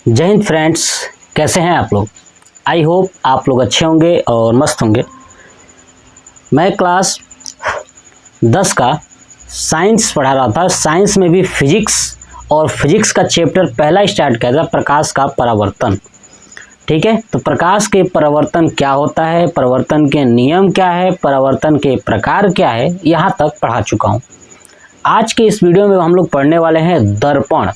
जय हिंद फ्रेंड्स, कैसे हैं आप लोग। आई होप आप लोग अच्छे होंगे और मस्त होंगे। मैं क्लास 10 का साइंस पढ़ा रहा था। साइंस में भी फिजिक्स और फिजिक्स का चैप्टर पहला स्टार्ट किया था, प्रकाश का परावर्तन। ठीक है, तो प्रकाश के परावर्तन क्या होता है, परावर्तन के नियम क्या है, परावर्तन के प्रकार क्या है, यहाँ तक पढ़ा चुका हूँ। आज के इस वीडियो में हम लोग पढ़ने वाले हैं दर्पण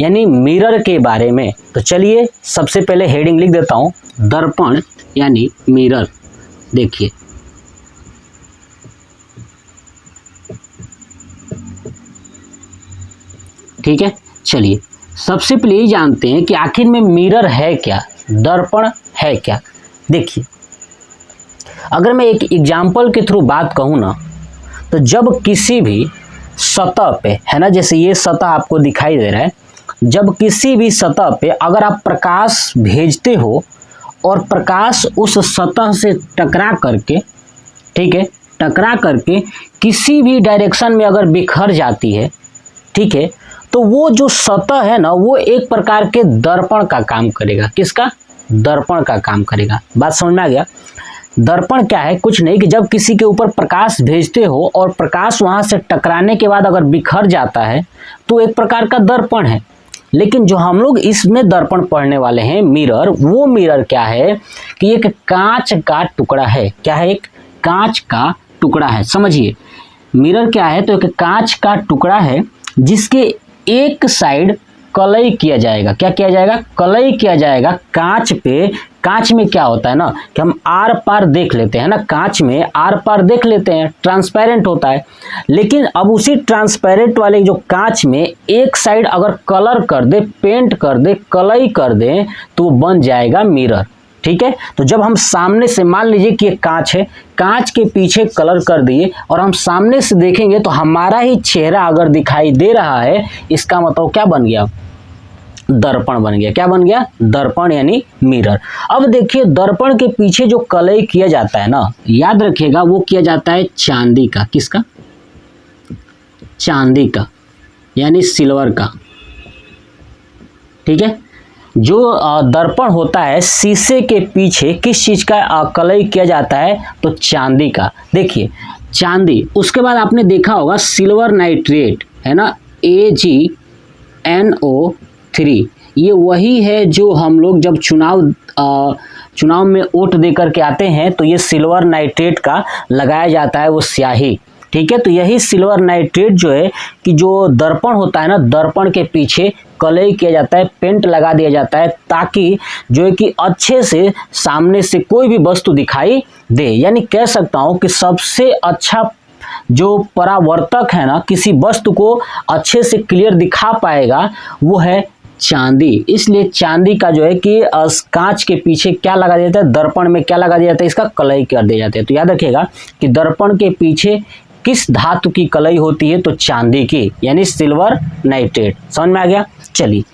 यानी मिरर के बारे में। तो चलिए सबसे पहले हेडिंग लिख देता हूँ, दर्पण यानी मिरर। देखिए, ठीक है। चलिए सबसे पहले ये जानते हैं कि आखिर में मिरर है क्या, दर्पण है क्या। देखिए, अगर मैं एक एग्जाम्पल के थ्रू बात कहूँ ना, तो जब किसी भी सतह पे है ना, जैसे ये सतह आपको दिखाई दे रहा है, जब किसी भी सतह पे अगर आप प्रकाश भेजते हो और प्रकाश उस सतह से टकरा करके, ठीक है, टकरा करके किसी भी डायरेक्शन में अगर बिखर जाती है, ठीक है, तो वो जो सतह है ना, वो एक प्रकार के दर्पण का काम करेगा। किसका? दर्पण का काम करेगा। बात समझ में आ गया। दर्पण क्या है? कुछ नहीं कि जब किसी के ऊपर प्रकाश भेजते हो और प्रकाश वहां से टकराने के बाद अगर बिखर जाता है तो एक प्रकार का दर्पण है। लेकिन जो हम लोग इसमें दर्पण पढ़ने वाले हैं, मिरर, वो मिरर क्या है कि एक कांच का टुकड़ा है। क्या है? एक कांच का टुकड़ा है। समझिए, मिरर क्या है? तो एक कांच का टुकड़ा है जिसके एक साइड कलई किया जाएगा। क्या किया जाएगा? कलई किया जाएगा कांच पे। कांच में क्या होता है ना कि हम आर पार देख लेते हैं ना, कांच में आर पार देख लेते हैं, ट्रांसपेरेंट होता है। लेकिन अब उसी ट्रांसपेरेंट वाले जो कांच में एक साइड अगर कलर कर दे, पेंट कर दे, कलई कर दे, तो वो बन जाएगा मिरर। ठीक है, तो जब हम सामने से, मान लीजिए कि एक कांच है, कांच के पीछे कलर कर दिए और हम सामने से देखेंगे तो हमारा ही चेहरा अगर दिखाई दे रहा है, इसका मतलब क्या बन गया? दर्पण बन गया। क्या बन गया? दर्पण यानी मिरर। अब देखिए, दर्पण के पीछे जो कलई किया जाता है ना, याद रखिएगा, वो किया जाता है चांदी का। किसका? चांदी का यानी सिल्वर का। ठीक है, जो दर्पण होता है, शीशे के पीछे किस चीज का कलई किया जाता है? तो चांदी का। देखिए, चांदी, उसके बाद आपने देखा होगा सिल्वर नाइट्रेट, है ना, AgNO3। ये वही है जो हम लोग जब चुनाव में वोट दे करके आते हैं तो ये सिल्वर नाइट्रेट का लगाया जाता है, वो स्याही। ठीक है, तो यही सिल्वर नाइट्रेट जो है कि जो दर्पण होता है ना, दर्पण के पीछे कलई किया जाता है, पेंट लगा दिया जाता है, ताकि जो है कि अच्छे से सामने से कोई भी वस्तु दिखाई दे। यानी कह सकता हूँ कि सबसे अच्छा जो परावर्तक है ना, किसी वस्तु को अच्छे से क्लियर दिखा पाएगा, वो है चांदी। इसलिए चांदी का जो है कि कांच के पीछे क्या लगा दिया जाता है? दर्पण में क्या लगा दिया जाता है? इसका कलई कर दिया जाता है। तो याद रखिएगा कि दर्पण के पीछे किस धातु की कलई होती है? तो चांदी की, यानी सिल्वर नाइट्रेट। समझ में आ गया? चलिए,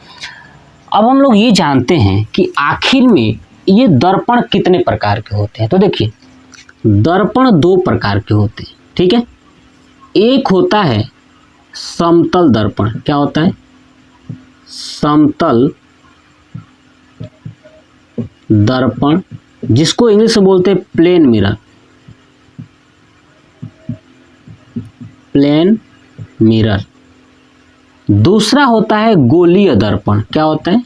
अब हम लोग ये जानते हैं कि आखिर में ये दर्पण कितने प्रकार के होते हैं। तो देखिए, दर्पण दो प्रकार के होते हैं। ठीक है, एक होता है समतल दर्पण। क्या होता है? समतल दर्पण, जिसको इंग्लिश में बोलते हैं प्लेन मिरर। Plane mirror. दूसरा होता है गोलीय दर्पण। क्या होता है?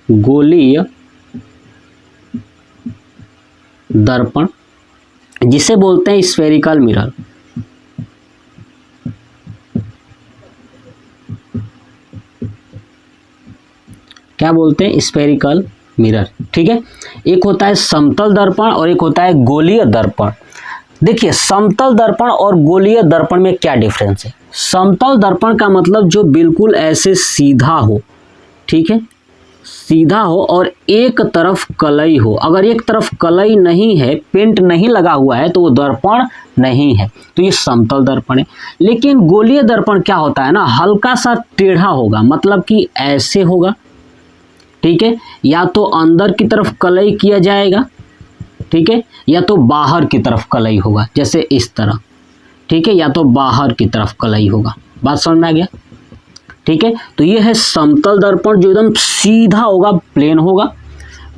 गोलीय दर्पण, जिसे बोलते हैं स्फेरिकल मिरर। क्या बोलते हैं? Spherical mirror. ठीक है, एक होता है समतल दर्पण और एक होता है गोलीय दर्पण। देखिए, समतल दर्पण और गोलीय दर्पण में क्या डिफरेंस है? समतल दर्पण का मतलब जो बिल्कुल ऐसे सीधा हो, ठीक है, सीधा हो और एक तरफ कलई हो। अगर एक तरफ कलई नहीं है, पेंट नहीं लगा हुआ है, तो वो दर्पण नहीं है। तो ये समतल दर्पण है। लेकिन गोलीय दर्पण क्या होता है ना, हल्का सा टेढ़ा होगा, मतलब कि ऐसे होगा। ठीक है, या तो अंदर की तरफ कलई किया जाएगा, ठीक है, या तो बाहर की तरफ कलई होगा, जैसे इस तरह। ठीक है, या तो बाहर की तरफ कलई होगा। बात समझ में आ गया? ठीक है। तो ये है समतल दर्पण जो एकदम सीधा होगा, प्लेन होगा।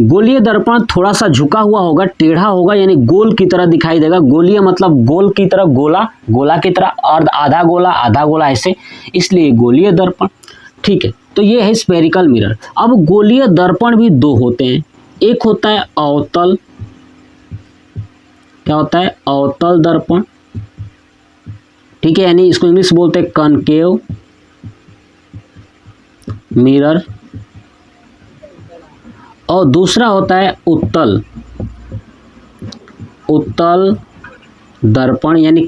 गोलीय दर्पण थोड़ा सा झुका हुआ होगा, टेढ़ा होगा, यानी गोल की तरह दिखाई देगा। गोलीय मतलब गोल की तरह, गोला, गोला की तरह, और आधा गोला ऐसे, इसलिए गोलीय दर्पण। ठीक है, तो ये है स्फेरिकल मिरर। अब गोलीय दर्पण भी दो होते हैं, एक होता है अवतल, क्या होता है, अवतल दर्पण, ठीक है, यानी इसको इंग्लिश बोलते हैं कनकेव मिरर, और दूसरा होता है उत्तल, उत्तल दर्पण यानी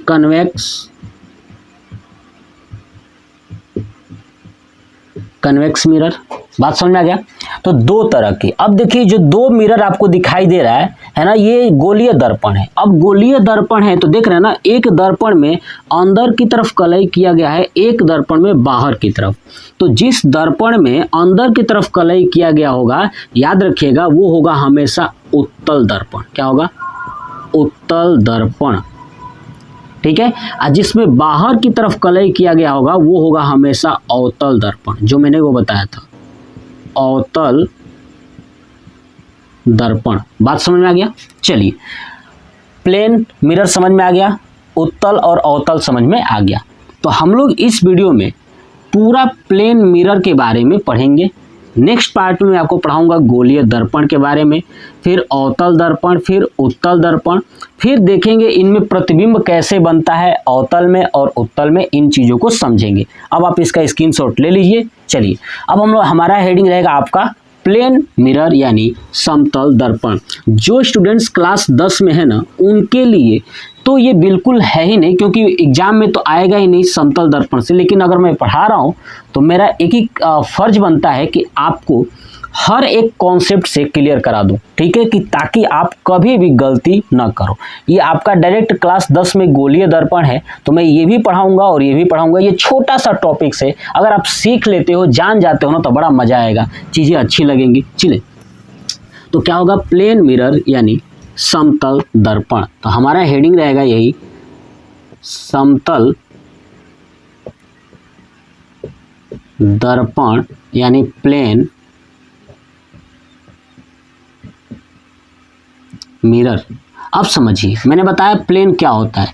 कन्वेक्स मिरर। बात समझ में आ गया। तो दो तरह की, अब देखिए जो दो मिरर आपको दिखाई दे रहा है ना, ये गोलीय दर्पण है। अब गोलीय दर्पण है तो देख रहे हैं ना, एक दर्पण में अंदर की तरफ कलई किया गया है, एक दर्पण में बाहर की तरफ। तो जिस दर्पण में अंदर की तरफ कलई किया गया होगा, याद रखिएगा, वो होगा हमेशा उत्तल दर्पण। क्या होगा, उत्तल दर्पण, ठीक है। और जिसमें बाहर की तरफ कलई किया गया होगा वो होगा हमेशा अवतल दर्पण, जो मैंने वो बताया था, अवतल दर्पण। बात समझ में आ गया। चलिए, प्लेन मिरर समझ में आ गया, उत्तल और अवतल समझ में आ गया। तो हम लोग इस वीडियो में पूरा प्लेन मिरर के बारे में पढ़ेंगे। नेक्स्ट पार्ट में मैं आपको पढ़ाऊंगा गोलीय दर्पण के बारे में, फिर अवतल दर्पण, फिर उत्तल दर्पण, फिर देखेंगे इनमें प्रतिबिंब कैसे बनता है अवतल में और उत्तल में, इन चीज़ों को समझेंगे। अब आप इसका स्क्रीनशॉट ले लीजिए। चलिए, अब हम लोग, हमारा हेडिंग रहेगा आपका प्लेन मिरर यानी समतल दर्पण। जो स्टूडेंट्स क्लास 10 में है ना, उनके लिए तो ये बिल्कुल है ही नहीं, क्योंकि एग्जाम में तो आएगा ही नहीं समतल दर्पण से। लेकिन अगर मैं पढ़ा रहा हूँ तो मेरा एक ही फर्ज बनता है कि आपको हर एक कॉन्सेप्ट से क्लियर करा दूं, ठीक है, कि ताकि आप कभी भी गलती ना करो। ये आपका डायरेक्ट क्लास 10 में गोलीय दर्पण है, तो मैं ये भी पढ़ाऊंगा और ये भी पढ़ाऊंगा। ये छोटा सा टॉपिक से अगर आप सीख लेते हो, जान जाते हो ना, तो बड़ा मजा आएगा, चीज़ें अच्छी लगेंगी। चलिए, तो क्या होगा, प्लेन मिरर यानी समतल दर्पण। तो हमारा हेडिंग रहेगा यही, समतल दर्पण यानी प्लेन मिरर। अब समझिए, मैंने बताया प्लेन क्या होता है,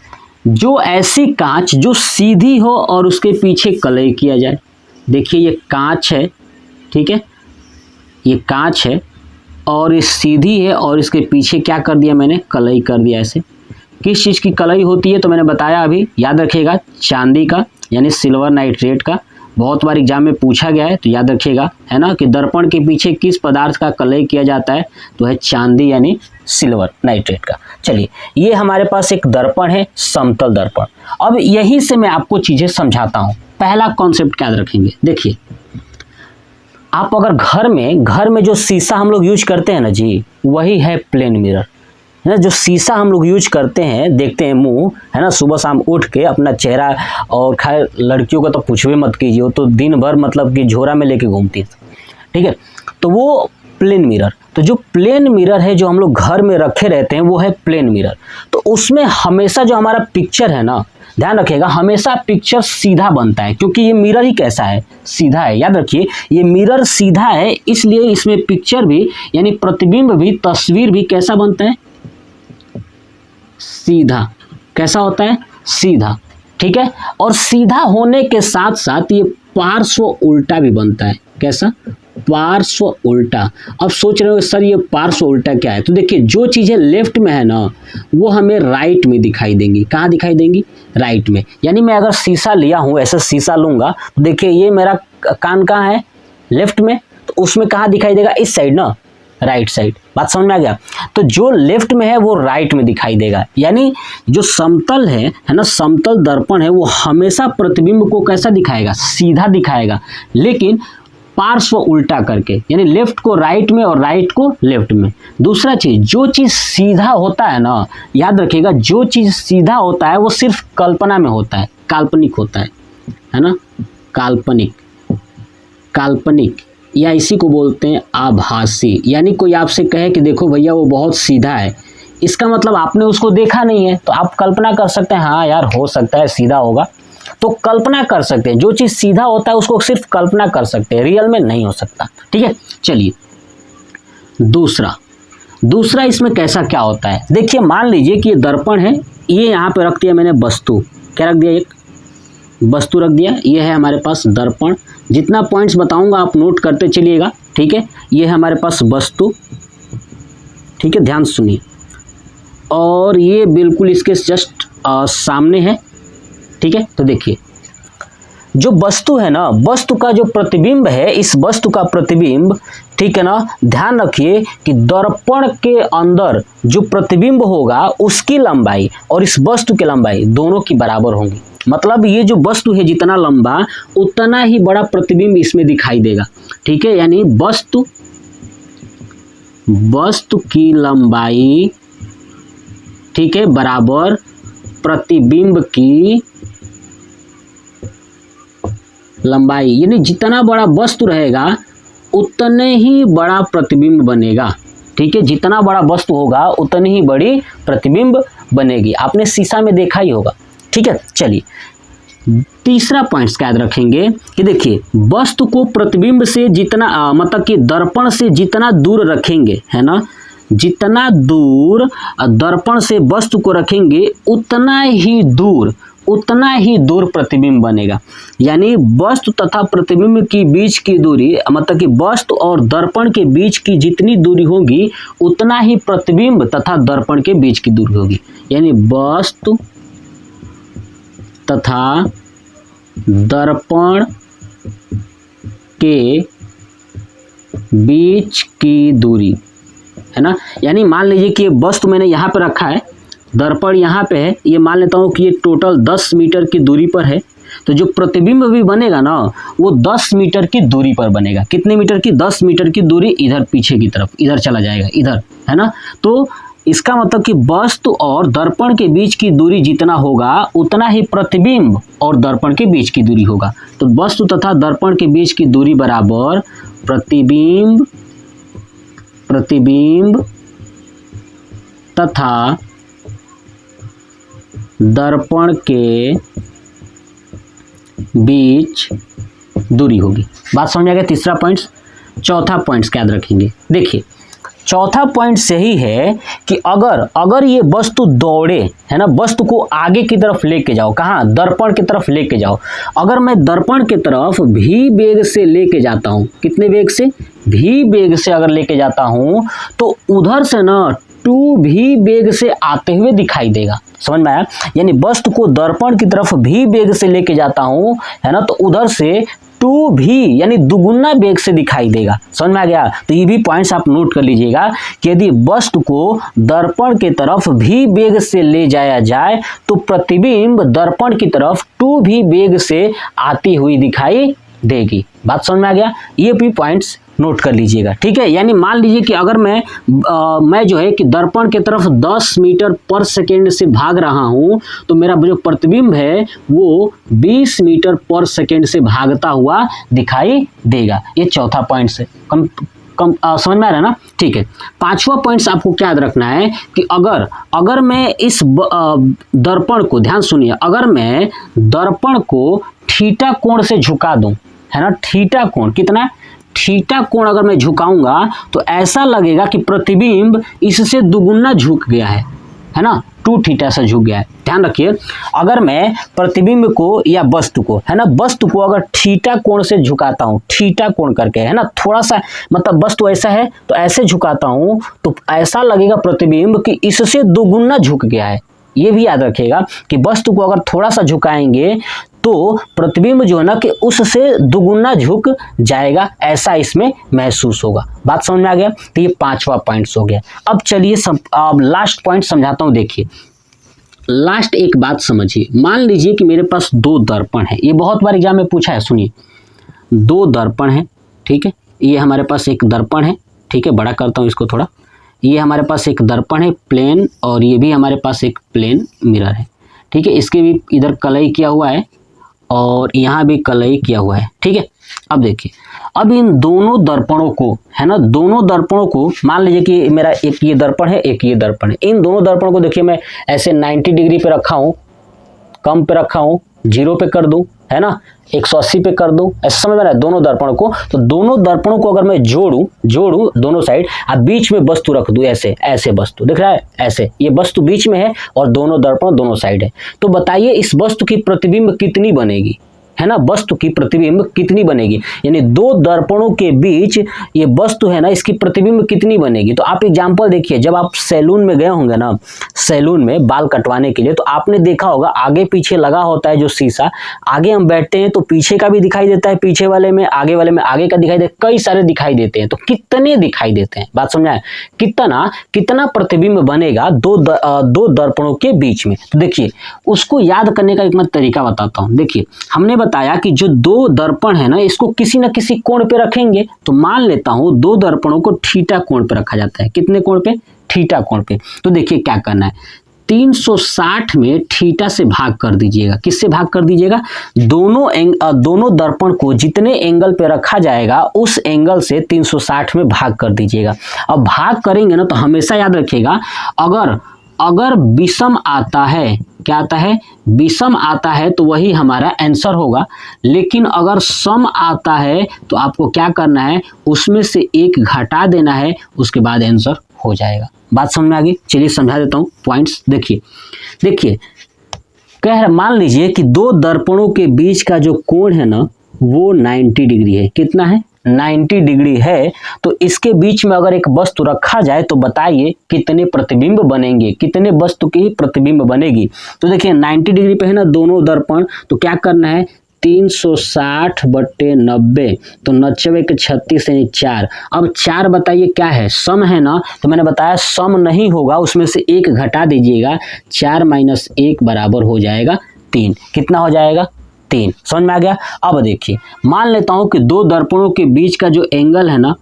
जो ऐसी कांच जो सीधी हो और उसके पीछे कलई किया जाए। देखिए ये कांच है, ठीक है, ये कांच है और ये सीधी है और इसके पीछे क्या कर दिया मैंने, कलई कर दिया। ऐसे किस चीज़ की कलई होती है, तो मैंने बताया अभी, याद रखिएगा, चांदी का यानी सिल्वर नाइट्रेट का। बहुत बार एग्जाम में पूछा गया है, तो याद रखिएगा, है ना, कि दर्पण के पीछे किस पदार्थ का कलई किया जाता है, तो है चांदी यानी सिल्वर नाइट्रेट का। चलिए, ये हमारे पास एक दर्पण है, समतल दर्पण। अब यहीं से मैं आपको चीज़ें समझाता हूँ। पहला कॉन्सेप्ट क्या रखेंगे, देखिए, आप अगर घर में जो शीशा हम लोग यूज करते हैं ना जी, वही है प्लेन मिरर, है ना। जो शीशा हम लोग यूज करते हैं, देखते हैं मुंह, है ना, सुबह शाम उठ के अपना चेहरा, और खैर लड़कियों का तो पूछवे मत कीजिए, वो तो दिन भर मतलब कि झोरा में लेके घूमती है, ठीक है। तो वो प्लेन मिरर, तो जो प्लेन मिरर है जो हम लोग घर में रखे रहते हैं, वो है प्लेन मिरर। तो उसमें हमेशा जो हमारा पिक्चर है ना, ध्यान रखिएगा, हमेशा पिक्चर सीधा बनता है, क्योंकि ये मिरर ही कैसा है, सीधा है। याद रखिए, ये मिरर सीधा है, इसलिए इसमें पिक्चर भी यानी प्रतिबिंब भी, तस्वीर भी कैसा बनता है, सीधा। कैसा होता है, सीधा, ठीक है। और सीधा होने के साथ साथ ये पार्श्व उल्टा भी बनता है। कैसा, पार्श्व उल्टा। अब सोच रहे हो सर ये पार्श्व उल्टा क्या है, तो देखिए, जो चीज़ें लेफ्ट में है ना, वो हमें राइट में दिखाई देंगी। कहाँ दिखाई देंगी, राइट में। यानी मैं अगर शीशा लिया हूँ, ऐसा शीशा लूंगा, तो देखिए ये मेरा कान कहाँ है, लेफ्ट में, तो उसमें कहाँ दिखाई देगा, इस साइड ना, राइट साइड। बात समझ में आ गया। तो जो लेफ्ट में है वो राइट में दिखाई देगा। यानी जो समतल है ना, समतल दर्पण है, वो हमेशा प्रतिबिंब को कैसा दिखाएगा, सीधा दिखाएगा, लेकिन पार्श्व उल्टा करके, यानी लेफ्ट को राइट में और राइट को लेफ्ट में। दूसरा चीज, जो चीज सीधा होता है ना, याद रखिएगा, जो चीज सीधा होता है वो सिर्फ कल्पना में होता है, काल्पनिक होता है ना, काल्पनिक, काल्पनिक, या इसी को बोलते हैं आभासी। यानी कोई आपसे कहे कि देखो भैया वो बहुत सीधा है, इसका मतलब आपने उसको देखा नहीं है, तो आप कल्पना कर सकते हैं, हाँ यार हो सकता है सीधा होगा, तो कल्पना कर सकते हैं, जो चीज़ सीधा होता है उसको सिर्फ कल्पना कर सकते हैं, रियल में नहीं हो सकता। ठीक है, चलिए दूसरा इसमें कैसा क्या होता है, देखिए मान लीजिए कि ये दर्पण है, ये यहाँ पे रख दिया मैंने वस्तु, क्या रख दिया, एक वस्तु रख दिया, ये है हमारे पास दर्पण। जितना पॉइंट्स बताऊंगा आप नोट करते चलिएगा। ठीक है, ये है हमारे पास वस्तु, ठीक है, ध्यान सुनिए, और ये बिल्कुल इसके जस्ट सामने है। ठीक है, तो देखिए जो वस्तु है ना, वस्तु का जो प्रतिबिंब है, इस वस्तु का प्रतिबिंब, ठीक है ना, ध्यान रखिए कि दर्पण के अंदर जो प्रतिबिंब होगा उसकी लंबाई और इस वस्तु की लंबाई दोनों की बराबर होंगी। मतलब ये जो वस्तु है जितना लंबा उतना ही बड़ा प्रतिबिंब इसमें दिखाई देगा। ठीक है, यानी वस्तु की लंबाई, ठीक है, बराबर प्रतिबिंब की लंबाई, यानी जितना बड़ा वस्तु रहेगा उतने ही बड़ा प्रतिबिंब बनेगा। ठीक है, जितना बड़ा वस्तु होगा उतनी ही बड़ी प्रतिबिंब बनेगी, आपने शीशा में देखा ही होगा। ठीक है, चलिए तीसरा पॉइंट याद रखेंगे कि देखिए वस्तु को प्रतिबिंब से जितना मतलब कि दर्पण से जितना दूर रखेंगे, है ना, जितना दूर दर्पण से वस्तु को रखेंगे उतना ही दूर प्रतिबिंब बनेगा। यानी वस्तु तथा प्रतिबिंब की बीच की दूरी, मतलब कि वस्तु और दर्पण के बीच की जितनी दूरी होगी उतना ही प्रतिबिंब तथा दर्पण के बीच की दूरी होगी। यानी वस्तु तथा दर्पण के बीच की दूरी, है ना, यानी मान लीजिए कि ये वस्तु मैंने यहाँ पे रखा है, दर्पण यहाँ पे है, ये मान लेता हूँ कि ये टोटल 10 मीटर की दूरी पर है, तो जो प्रतिबिंब भी बनेगा ना वो 10 मीटर की दूरी पर बनेगा। कितने मीटर की, 10 मीटर की दूरी इधर पीछे की तरफ, इधर चला जाएगा, इधर, है ना। तो इसका मतलब कि वस्तु और दर्पण के बीच की दूरी जितना होगा उतना ही प्रतिबिंब और दर्पण के बीच की दूरी होगा। तो वस्तु तथा दर्पण के बीच की दूरी बराबर प्रतिबिंब तथा दर्पण के बीच दूरी होगी। बात समझ आ गया। तीसरा पॉइंट। चौथा पॉइंट याद रखेंगे। देखिए चौथा पॉइंट सही है कि अगर ये वस्तु दौड़े, है ना, वस्तु को आगे की तरफ लेके जाओ, कहाँ, दर्पण की तरफ लेके जाओ। अगर मैं दर्पण की तरफ भी वेग से लेके जाता हूँ, कितने वेग से, भी वेग से अगर लेके जाता हूँ तो उधर से ना 2 भी वेग से आते हुए दिखाई देगा। समझ में आया। यानी वस्तु को दर्पण की तरफ भी वेग से लेके जाता हूँ, है ना, तो उधर से 2 भी यानी दुगुना वेग से दिखाई देगा। समझ में आ गया। तो ये भी पॉइंट्स आप नोट कर लीजिएगा कि यदि वस्तु को दर्पण की तरफ भी वेग से ले जाया जाए तो प्रतिबिंब दर्पण की तरफ 2 भी वेग से आती हुई दिखाई देगी। बात समझ में आ गया। ये भी पॉइंट्स नोट कर लीजिएगा, ठीक है। यानी मान लीजिए कि अगर मैं जो है कि दर्पण की तरफ 10 मीटर पर सेकेंड से भाग रहा हूं तो मेरा जो प्रतिबिंब है वो 20 मीटर पर सेकेंड से भागता हुआ दिखाई देगा। ये चौथा पॉइंट है। समझ में आ रहा है ना। ठीक है। पांचवा पॉइंट्स आपको क्या याद रखना है कि अगर मैं इस दर्पण को, ध्यान सुनिए, अगर मैं दर्पण को थीटा कोण से झुका दूं, है ना, थीटा कोण, कितना, थीटा कोण अगर मैं झुकाऊंगा तो ऐसा लगेगा कि प्रतिबिंब इससे दुगुना झुक गया है ना, 2 थीटा से झुक गया है। ध्यान रखिए, अगर मैं प्रतिबिंब को या वस्तु को, है ना, वस्तु को अगर थीटा कोण से झुकाता हूँ, थीटा कोण करके, है ना, थोड़ा सा, मतलब वस्तु ऐसा है तो ऐसे झुकाता हूँ तो ऐसा लगेगा प्रतिबिंब कि इससे दुगुना झुक गया है। ये भी याद रखिएगा कि वस्तु को अगर थोड़ा सा झुकाएंगे तो प्रतिबिंब जो है ना कि उससे दुगुना झुक जाएगा, ऐसा इसमें महसूस होगा। बात समझ में आ गया। तो ये पांचवा पॉइंट्स हो गया। अब चलिए अब लास्ट पॉइंट समझाता हूं। देखिए लास्ट एक बात समझिए। मान लीजिए कि मेरे पास 2 दर्पण है। ये बहुत बार एग्जाम में पूछा है। सुनिए, 2 दर्पण है, ठीक है। ये हमारे पास एक दर्पण है, ठीक है, बड़ा करता हूँ इसको थोड़ा। ये हमारे पास एक दर्पण है प्लेन, और ये भी हमारे पास एक प्लेन मिरर है, ठीक है। इसके भी इधर कलई किया हुआ है और यहाँ भी कलई किया हुआ है, ठीक है। अब देखिए, अब इन दोनों दर्पणों को, है ना, दोनों दर्पणों को, मान लीजिए कि मेरा एक ये दर्पण है, एक ये दर्पण है। इन दोनों दर्पणों को देखिए मैं ऐसे 90 डिग्री पे रखा हूँ, कम पे रखा हूँ, 0 पे कर दूं, है ना, 180 पे कर दूं, ऐसा समझ में आ रहा है दोनों दर्पण को। तो दोनों दर्पणों को अगर मैं जोड़ूं दोनों साइड, अब बीच में वस्तु रख दूं, ऐसे वस्तु दिख रहा है, ऐसे ये वस्तु बीच में है और दोनों दर्पण दोनों साइड है। तो बताइए इस वस्तु की प्रतिबिंब कितनी बनेगी, है ना, वस्तु की प्रतिबिंब कितनी बनेगी, यानी दो दर्पणों के बीच ये वस्तु है ना, इसकी प्रतिबिंब कितनी बनेगी। तो आप एग्जांपल देखिए, जब आप सैलून में गए होंगे ना, सैलून में बाल कटवाने के लिए, तो आपने देखा होगा आगे पीछे लगा होता है जो शीशा, आगे हम बैठते हैं तो पीछे का भी दिखाई देता है, पीछे वाले में आगे आगे का दिखाई देता है, कई सारे दिखाई देते हैं। तो कितने दिखाई देते हैं, बात समझाए, कितना प्रतिबिंब बनेगा दो दर्पणों के बीच में। तो देखिए उसको याद करने का एक मैं तरीका बताता हूं। देखिए हमने बताया कि जो दो दर्पण है ना, इसको किसी न किसी कोण पे रखेंगे। तो मान लेता हूं दो दर्पणों को थीटा कोण पे रखा जाता है। कितने कोण पे, थीटा कोण पे। तो देखिए क्या करना है, 360 में थीटा से भाग कर दीजिएगा। किससे भाग कर दीजिएगा, दोनों दर्पण को जितने एंगल पे रखा जाएगा उस एंगल से 360 में भाग कर दीजिएगा। अब भाग करेंगे ना तो हमेशा याद रखिएगा, अगर विषम आता है, क्या आता है, विषम आता है तो वही हमारा आंसर होगा। लेकिन अगर सम आता है तो आपको क्या करना है, उसमें से एक घटा देना है, उसके बाद आंसर हो जाएगा। बात समझ में आ गई। चलिए समझा देता हूँ पॉइंट्स। देखिए मान लीजिए कि दो दर्पणों के बीच का जो कोण है ना वो 90 डिग्री है। कितना है, 90 डिग्री है। तो इसके बीच में अगर एक वस्तु रखा जाए तो बताइए कितने प्रतिबिंब बनेंगे, कितने वस्तु की प्रतिबिंब बनेगी। तो देखिए 90 डिग्री पे है ना दोनों दर्पण, तो क्या करना है, 360/90, तो 90 के 36 यानी 4। अब 4 बताइए क्या है, सम है ना, तो मैंने बताया सम नहीं होगा, उसमें से एक घटा दीजिएगा, 4 - 1 बराबर हो जाएगा 3। कितना हो जाएगा, 3। समझ में आ गया। अब देखिए मान लेता हूं कि दो दर्पणों के बीच का जो एंगल है ना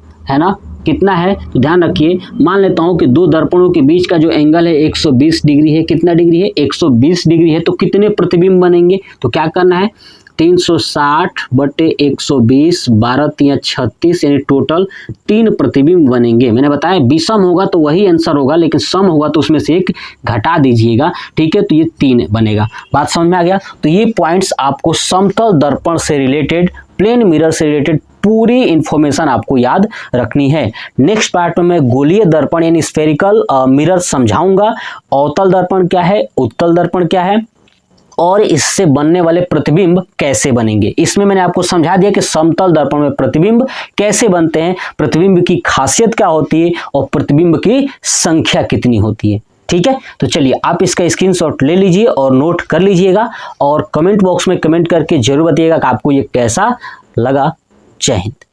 कितना है, तो ध्यान रखिए, मान लेता हूं कि दो दर्पणों के बीच का जो एंगल है 120 डिग्री है। कितना डिग्री है, 120 डिग्री है। तो कितने प्रतिबिंब बनेंगे, तो क्या करना है, 360/120, 12 × 36 यानी टोटल 3 प्रतिबिंब बनेंगे। मैंने बताया विषम होगा तो वही आंसर होगा, लेकिन सम होगा तो उसमें से एक घटा दीजिएगा, ठीक है। तो ये 3 बनेगा। बात समझ में आ गया। तो ये पॉइंट्स आपको समतल दर्पण से रिलेटेड, प्लेन मिरर से रिलेटेड पूरी इंफॉर्मेशन आपको याद रखनी है। नेक्स्ट पार्ट में मैं गोलीय दर्पण यानी स्फेरिकल मिरर समझाऊंगा। अवतल दर्पण क्या है, उत्तल दर्पण क्या है, और इससे बनने वाले प्रतिबिंब कैसे बनेंगे। इसमें मैंने आपको समझा दिया कि समतल दर्पण में प्रतिबिंब कैसे बनते हैं, प्रतिबिंब की खासियत क्या होती है और प्रतिबिंब की संख्या कितनी होती है। ठीक है, तो चलिए आप इसका स्क्रीनशॉट ले लीजिए और नोट कर लीजिएगा, और कमेंट बॉक्स में कमेंट करके जरूर बताइएगा कि आपको ये कैसा लगा। जय हिंद।